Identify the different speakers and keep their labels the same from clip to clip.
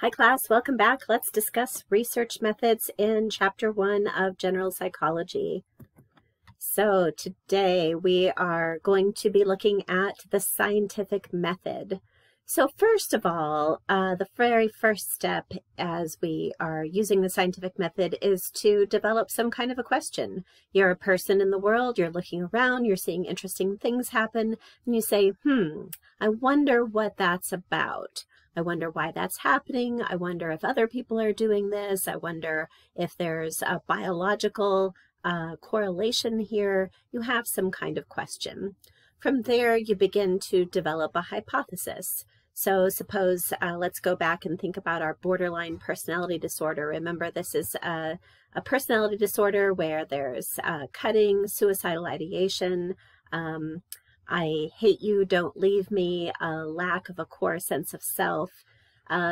Speaker 1: Hi class, welcome back. Let's discuss research methods in Chapter 1 of General Psychology. So today we are going to be looking at the scientific method. So first of all, the very first step as we are using the scientific method is to develop some kind of a question. You're a person in the world, you're looking around, you're seeing interesting things happen, and you say, I wonder what that's about. I wonder why that's happening. I wonder if other people are doing this. I wonder if there's a biological correlation here. You have some kind of question. From there, you begin to develop a hypothesis. So suppose, let's go back and think about our borderline personality disorder. Remember, this is a personality disorder where there's cutting, suicidal ideation, I hate you, don't leave me, a lack of a core sense of self.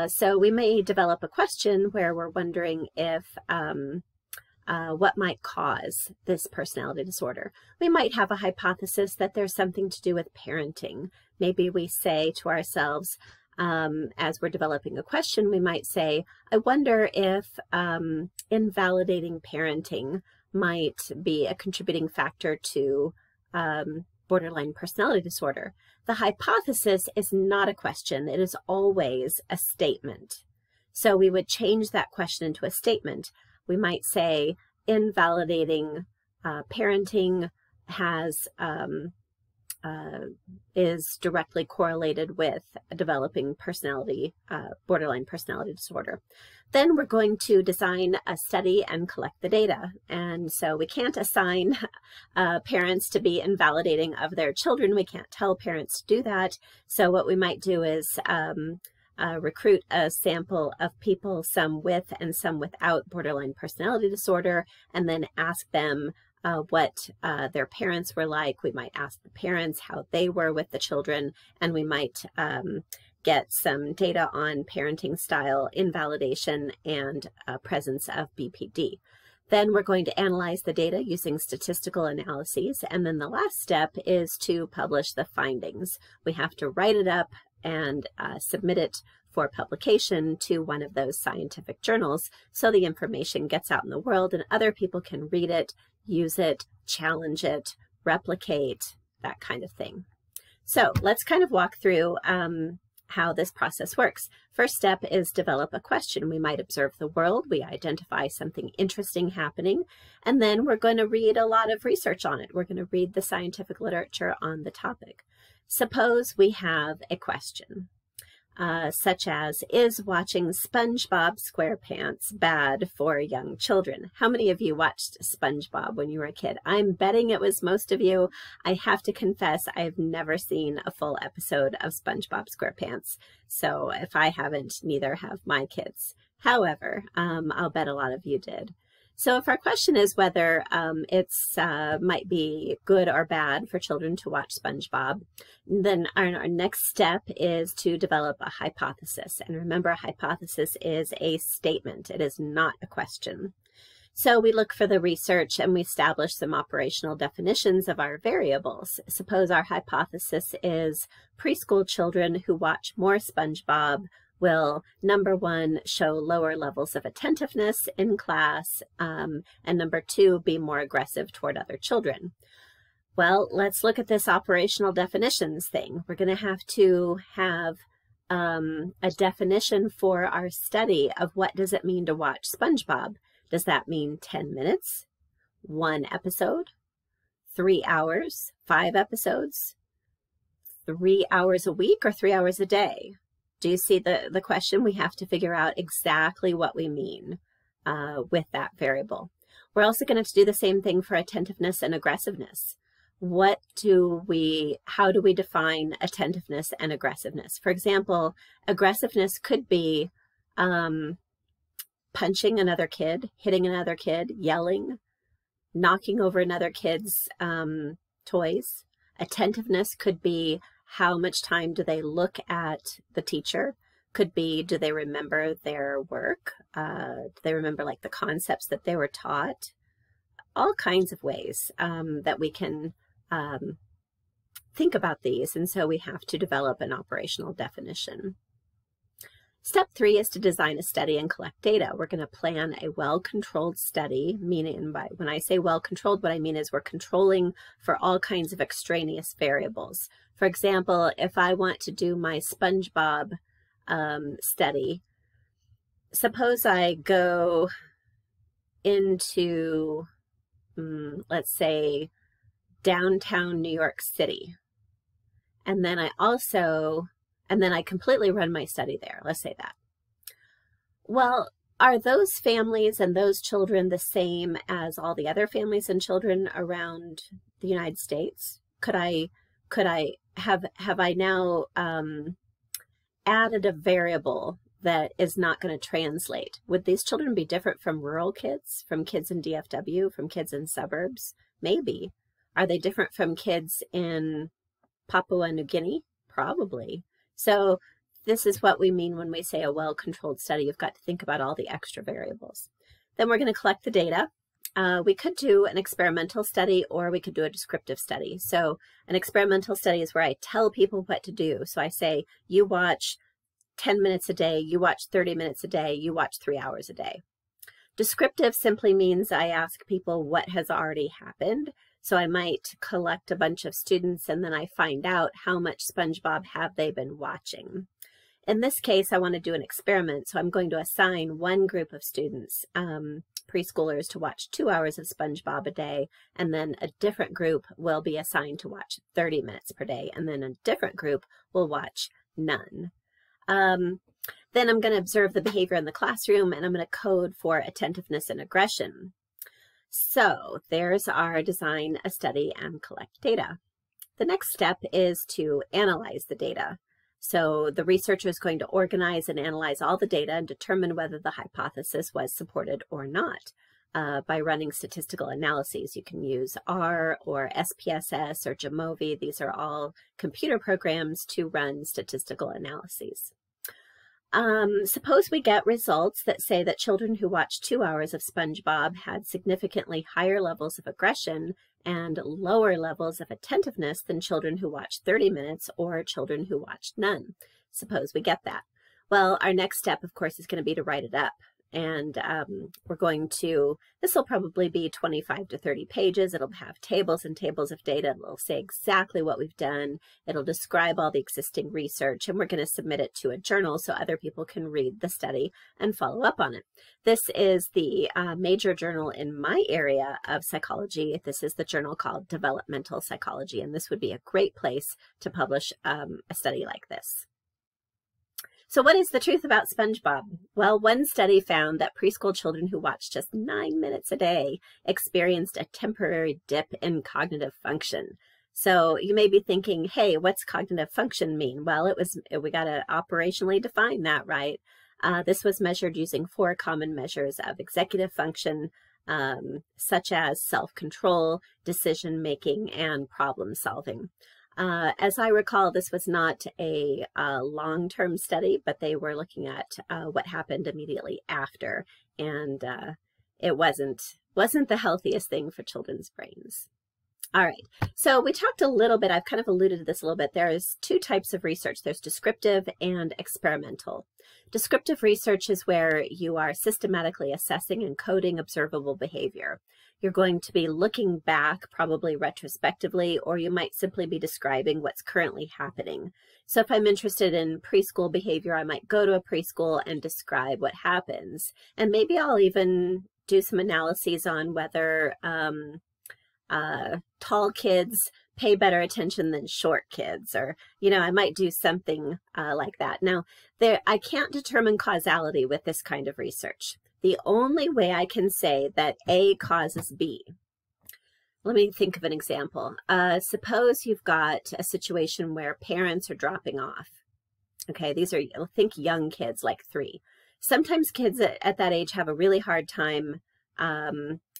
Speaker 1: So we may develop a question where we're wondering if what might cause this personality disorder. We might have a hypothesis that there's something to do with parenting. Maybe we say to ourselves, as we're developing a question, we might say, I wonder if invalidating parenting might be a contributing factor to borderline personality disorder. The hypothesis is not a question. It is always a statement. So we would change that question into a statement. We might say invalidating parenting has is directly correlated with developing borderline personality disorder. Then we're going to design a study and collect the data. And so we can't assign parents to be invalidating of their children. We can't tell parents to do that. So what we might do is recruit a sample of people, some with and some without borderline personality disorder, and then ask them what their parents were like. We might ask the parents how they were with the children, and we might get some data on parenting style, invalidation, and presence of BPD. Then we're going to analyze the data using statistical analyses, and then the last step is to publish the findings. We have to write it up and submit it for publication to one of those scientific journals so the information gets out in the world and other people can read it, use it, challenge it, replicate, that kind of thing. So let's kind of walk through how this process works. First step is develop a question. We might observe the world, we identify something interesting happening, and then we're going to read a lot of research on it. We're going to read the scientific literature on the topic. Suppose we have a question, such as, is watching SpongeBob SquarePants bad for young children? How many of you watched SpongeBob when you were a kid? I'm betting it was most of you. I have to confess, I've never seen a full episode of SpongeBob SquarePants. So if I haven't, neither have my kids. However, I'll bet a lot of you did. So if our question is whether it's might be good or bad for children to watch SpongeBob, then our next step is to develop a hypothesis. And remember, a hypothesis is a statement. It is not a question. So we look for the research and we establish some operational definitions of our variables. Suppose our hypothesis is preschool children who watch more SpongeBob will, number one, show lower levels of attentiveness in class, and number two, be more aggressive toward other children. Well, let's look at this operational definitions thing. We're going to have a definition for our study of what does it mean to watch SpongeBob. Does that mean 10 minutes, 1 episode, 3 hours, 5 episodes, 3 hours a week, or 3 hours a day? Do you see the question? We have to figure out exactly what we mean with that variable. We're also going to have to do the same thing for attentiveness and aggressiveness. How do we define attentiveness and aggressiveness? For example, aggressiveness could be punching another kid, hitting another kid, yelling, knocking over another kid's toys. Attentiveness could be how much time do they look at the teacher? Could be, do they remember their work? Do they remember like the concepts that they were taught? All kinds of ways that we can think about these. And so we have to develop an operational definition. Step 3 is to design a study and collect data. We're going to plan a well-controlled study, meaning when I say well-controlled, what I mean is we're controlling for all kinds of extraneous variables. For example, if I want to do my SpongeBob study, suppose I go into, let's say, downtown New York City, and then I completely run my study there. Let's say that. Well, are those families and those children the same as all the other families and children around the United States? Have I now added a variable that is not going to translate? Would these children be different from rural kids, from kids in DFW, from kids in suburbs? Maybe. Are they different from kids in Papua New Guinea? Probably. So this is what we mean when we say a well-controlled study. You've got to think about all the extra variables. Then we're going to collect the data. We could do an experimental study, or we could do a descriptive study. So an experimental study is where I tell people what to do. So I say, you watch 10 minutes a day, you watch 30 minutes a day, you watch 3 hours a day. Descriptive simply means I ask people what has already happened. So I might collect a bunch of students and then I find out how much SpongeBob have they been watching. In this case, I want to do an experiment. So I'm going to assign one group of students, preschoolers, to watch 2 hours of SpongeBob a day, and then a different group will be assigned to watch 30 minutes per day, and then a different group will watch none. Then I'm going to observe the behavior in the classroom, and I'm going to code for attentiveness and aggression. So there's our design a study and collect data. The next step is to analyze the data. So the researcher is going to organize and analyze all the data and determine whether the hypothesis was supported or not by running statistical analyses. You can use R or SPSS or Jamovi. These are all computer programs to run statistical analyses. Suppose we get results that say that children who watched 2 hours of SpongeBob had significantly higher levels of aggression and lower levels of attentiveness than children who watched 30 minutes or children who watched none. Suppose we get that. Well, our next step, of course, is going to be to write it up. And this will probably be 25 to 30 pages. It'll have tables and tables of data. It'll say exactly what we've done. It'll describe all the existing research, and we're going to submit it to a journal so other people can read the study and follow up on it. This is the major journal in my area of psychology. This is the journal called Developmental Psychology, and this would be a great place to publish a study like this. So what is the truth about SpongeBob? Well, one study found that preschool children who watched just 9 minutes a day experienced a temporary dip in cognitive function. So you may be thinking, hey, what's cognitive function mean? Well, we got to operationally define that, right? This was measured using 4 common measures of executive function, such as self-control, decision-making, and problem-solving. As I recall, this was not a long-term study, but they were looking at what happened immediately after, and it wasn't the healthiest thing for children's brains. All right, so we talked a little bit, I've kind of alluded to this a little bit. There's 2 types of research. There's descriptive and experimental. Descriptive research is where you are systematically assessing and coding observable behavior. You're going to be looking back, probably retrospectively, or you might simply be describing what's currently happening. So if I'm interested in preschool behavior, I might go to a preschool and describe what happens. And maybe I'll even do some analyses on whether tall kids pay better attention than short kids, or, I might do something like that. Now, I can't determine causality with this kind of research. The only way I can say that A causes B. Let me think of an example. Suppose you've got a situation where parents are dropping off. Okay, think young kids, like 3. Sometimes kids at that age have a really hard time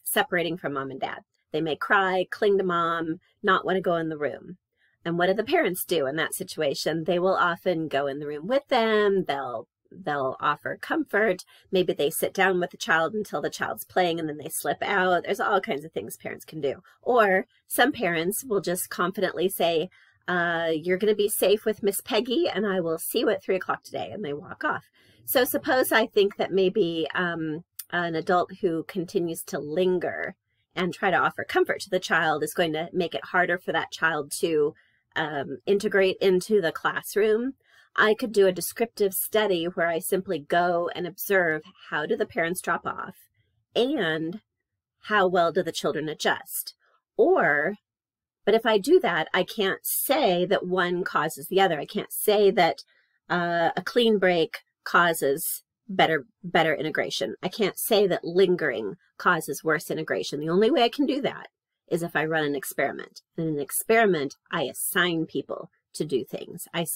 Speaker 1: separating from mom and dad. They may cry, cling to mom, not want to go in the room. And what do the parents do in that situation? They will often go in the room with them. They'll offer comfort. Maybe they sit down with the child until the child's playing and then they slip out. There's all kinds of things parents can do. Or some parents will just confidently say, you're going to be safe with Miss Peggy and I will see you at 3 o'clock today, and they walk off. So suppose I think that maybe an adult who continues to linger and try to offer comfort to the child is going to make it harder for that child to integrate into the classroom. I could do a descriptive study where I simply go and observe how do the parents drop off and how well do the children adjust. But if I do that, I can't say that one causes the other. I can't say that a clean break causes better integration. I can't say that lingering causes worse integration. The only way I can do that is if I run an experiment. In an experiment, I assign people to do things. I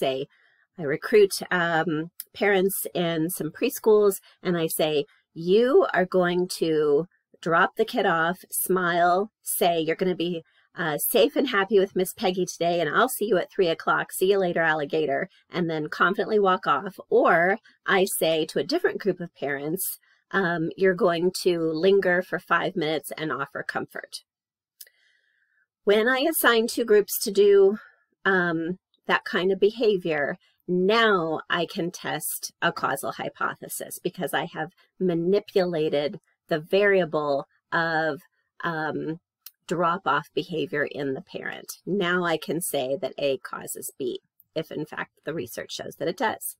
Speaker 1: recruit parents in some preschools, and I say, you are going to drop the kid off, smile, say you're going to be safe and happy with Miss Peggy today, and I'll see you at 3 o'clock. See you later, alligator, and then confidently walk off. Or I say to a different group of parents, you're going to linger for 5 minutes and offer comfort. When I assign two groups to do that kind of behavior, now I can test a causal hypothesis because I have manipulated the variable of drop-off behavior in the parent. Now I can say that A causes B, if in fact the research shows that it does.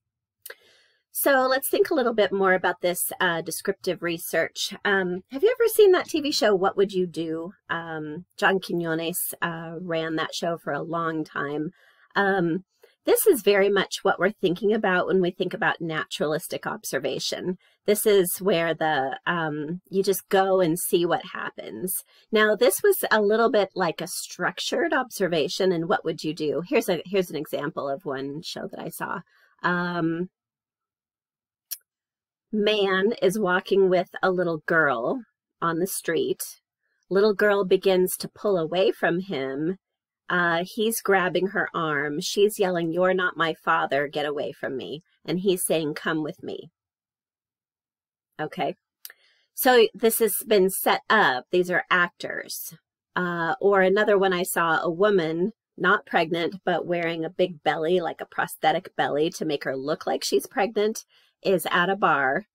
Speaker 1: So let's think a little bit more about this descriptive research. Have you ever seen that TV show, What Would You Do? John Quinones ran that show for a long time. This is very much what we're thinking about when we think about naturalistic observation. This is where you just go and see what happens. Now, this was a little bit like a structured observation, and what would you do? Here's an example of one show that I saw. Man is walking with a little girl on the street. Little girl begins to pull away from him. He's grabbing her arm. She's yelling, "You're not my father, get away from me." And he's saying, "Come with me." Okay. So this has been set up. These are actors. Or another one I saw, a woman, not pregnant, but wearing a big belly, like a prosthetic belly to make her look like she's pregnant, is at a bar.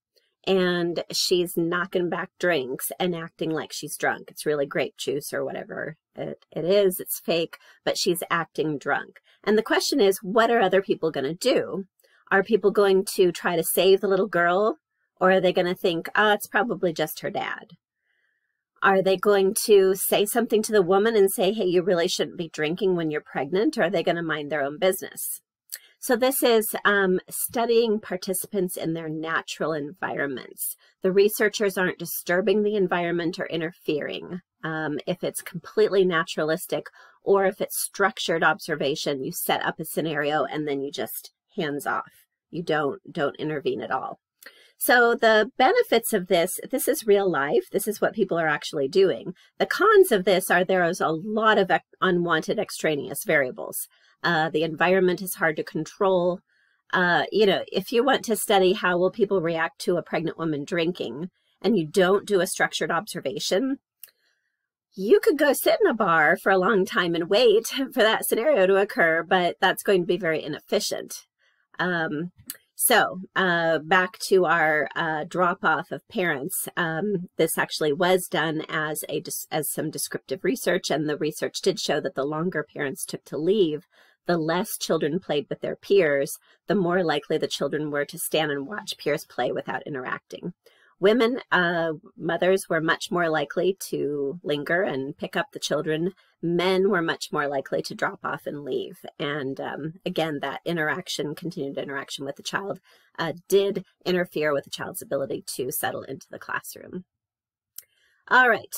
Speaker 1: And she's knocking back drinks and acting like she's drunk. It's really grape juice or whatever it is. It's fake, but she's acting drunk. And the question is, what are other people going to do? Are people going to try to save the little girl? Or are they going to think, oh, it's probably just her dad? Are they going to say something to the woman and say, hey, you really shouldn't be drinking when you're pregnant? Or are they going to mind their own business? So this is studying participants in their natural environments. The researchers aren't disturbing the environment or interfering. If it's completely naturalistic or if it's structured observation, you set up a scenario and then you just hands off. You don't intervene at all. So the benefits of this is real life. This is what people are actually doing. The cons of this are there is a lot of unwanted extraneous variables. The environment is hard to control. If you want to study how will people react to a pregnant woman drinking and you don't do a structured observation, you could go sit in a bar for a long time and wait for that scenario to occur, but that's going to be very inefficient. So back to our drop-off of parents. This actually was done as some descriptive research, and the research did show that the longer parents took to leave, the less children played with their peers, the more likely the children were to stand and watch peers play without interacting. Women, mothers were much more likely to linger and pick up the children. Men were much more likely to drop off and leave. And again, that continued interaction with the child did interfere with the child's ability to settle into the classroom. All right.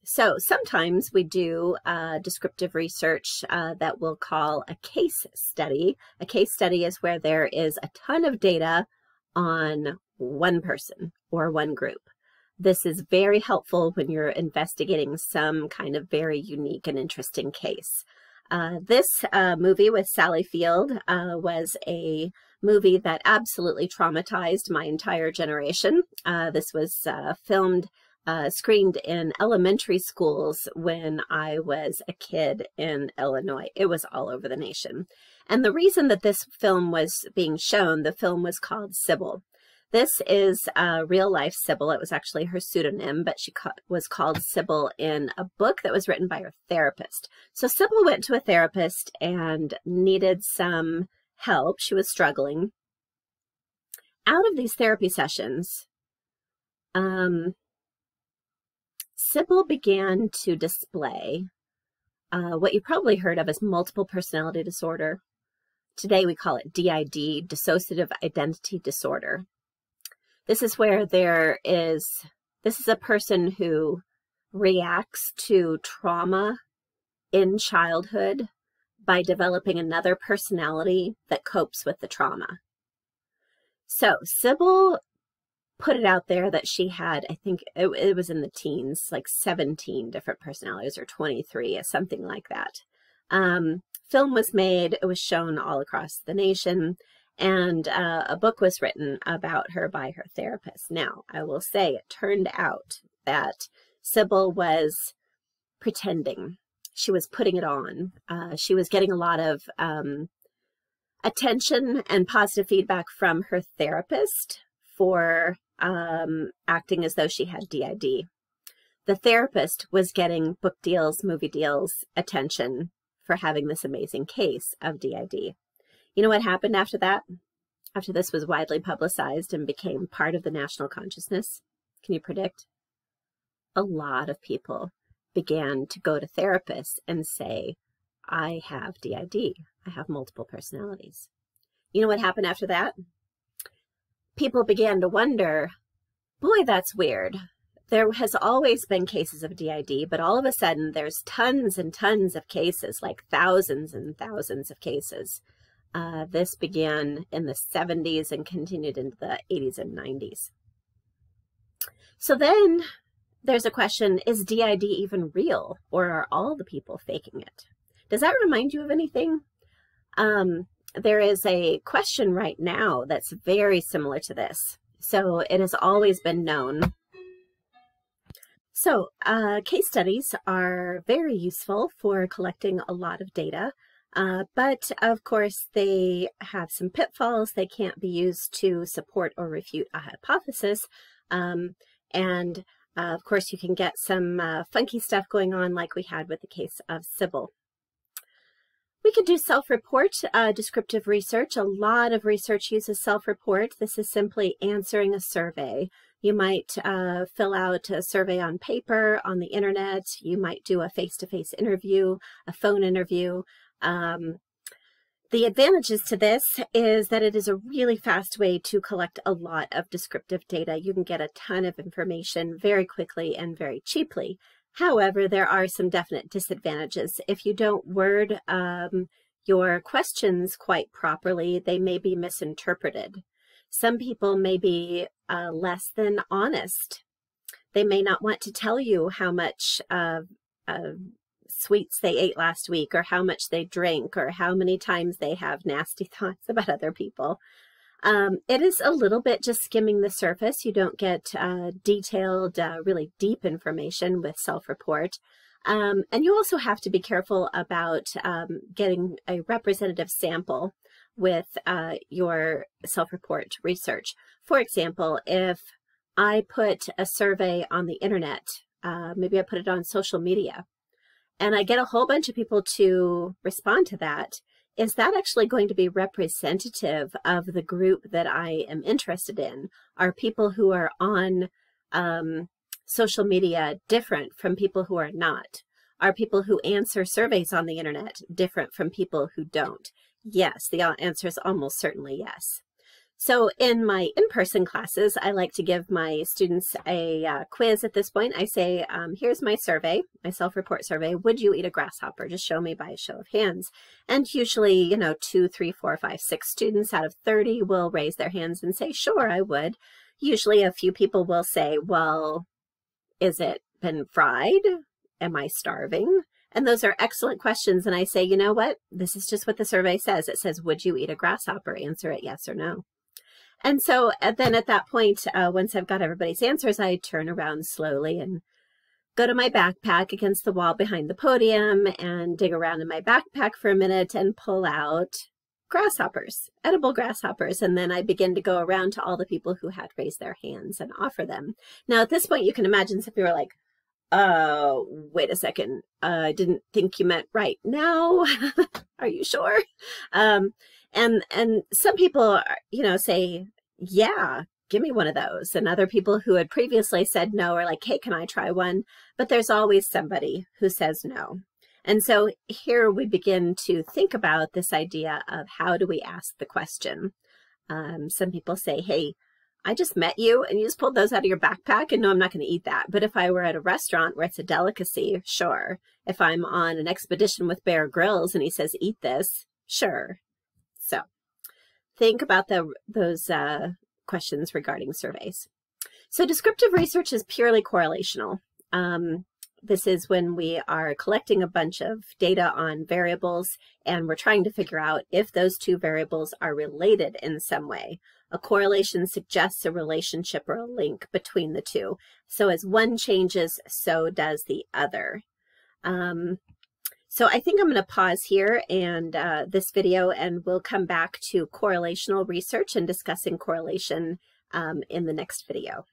Speaker 1: So sometimes we do descriptive research that we'll call a case study. A case study is where there is a ton of data on one person or one group. This is very helpful when you're investigating some kind of very unique and interesting case. This movie with Sally Field was a movie that absolutely traumatized my entire generation. This was screened in elementary schools when I was a kid in Illinois. It was all over the nation. And the reason that this film was being shown, the film was called Sybil. This is a real-life Sybil. It was actually her pseudonym, but she was called Sybil in a book that was written by her therapist. So Sybil went to a therapist and needed some help. She was struggling. Out of these therapy sessions, Sybil began to display what you probably heard of as multiple personality disorder. Today we call it DID, Dissociative Identity Disorder. This is where this is a person who reacts to trauma in childhood by developing another personality that copes with the trauma. So Sybil put it out there that she had, I think it was in the teens, like 17 different personalities or 23, something like that. Film was made, it was shown all across the nation, and a book was written about her by her therapist. Now, I will say it turned out that Sybil was pretending. She was putting it on. She was getting a lot of attention and positive feedback from her therapist for acting as though she had DID. The therapist was getting book deals, movie deals, attention for having this amazing case of DID. You know what happened after that? After this was widely publicized and became part of the national consciousness? Can you predict? A lot of people began to go to therapists and say, I have DID. I have multiple personalities. You know what happened after that? People began to wonder, boy, that's weird. There has always been cases of DID, but all of a sudden there's tons and tons of cases, like thousands and thousands of cases. This began in the 70s and continued into the 80s and 90s. So then there's a question, is DID even real, or are all the people faking it? Does that remind you of anything? There is a question right now that's very similar to this. So it has always been known. So case studies are very useful for collecting a lot of data, but of course they have some pitfalls. They can't be used to support or refute a hypothesis. Of course you can get some funky stuff going on like we had with the case of Sybil. We could do self-report, descriptive research. A lot of research uses self-report. This is simply answering a survey. You might fill out a survey on paper, on the internet. You might do a face-to-face interview, a phone interview. The advantages to this is that it is a really fast way to collect a lot of descriptive data. You can get a ton of information very quickly and very cheaply. However, there are some definite disadvantages. If you don't word your questions quite properly, they may be misinterpreted. Some people may be less than honest. They may not want to tell you how much sweets they ate last week, or how much they drink, or how many times they have nasty thoughts about other people. It is a little bit just skimming the surface. You don't get detailed, really deep information with self-report. And you also have to be careful about getting a representative sample with your self-report research. For example, if I put a survey on the internet, maybe I put it on social media, and I get a whole bunch of people to respond to that, is that actually going to be representative of the group that I am interested in? Are people who are on social media different from people who are not? Are people who answer surveys on the internet different from people who don't? Yes, the answer is almost certainly yes. So in my in-person classes, I like to give my students a quiz at this point. I say, here's my survey, my self-report survey. Would you eat a grasshopper? Just show me by a show of hands. And usually, 2, 3, 4, 5, 6 students out of 30 will raise their hands and say, sure, I would. Usually a few people will say, well, is it been fried? Am I starving? And those are excellent questions. And I say, you know what? This is just what the survey says. It says, would you eat a grasshopper? Answer it yes or no. And so then at that point, once I've got everybody's answers, I turn around slowly and go to my backpack against the wall behind the podium and dig around in my backpack for a minute and pull out grasshoppers, edible grasshoppers. And then I begin to go around to all the people who had raised their hands and offer them. Now, at this point, you can imagine some people are like, oh, wait a second. I didn't think you meant right now. Are you sure? And some people, you know, say, yeah, give me one of those. And other people who had previously said no are like, hey, can I try one? But there's always somebody who says no. And so here we begin to think about this idea of how do we ask the question. Some people say, hey, I just met you and you just pulled those out of your backpack, and no, I'm not going to eat that. But if I were at a restaurant where it's a delicacy, sure. If I'm on an expedition with Bear Grylls and he says, eat this, sure. So think about those questions regarding surveys. So descriptive research is purely correlational. This is when we are collecting a bunch of data on variables and we're trying to figure out if those two variables are related in some way. A correlation suggests a relationship or a link between the two. So as one changes, so does the other. So I think I'm going to pause here and this video, and we'll come back to correlational research and discussing correlation in the next video.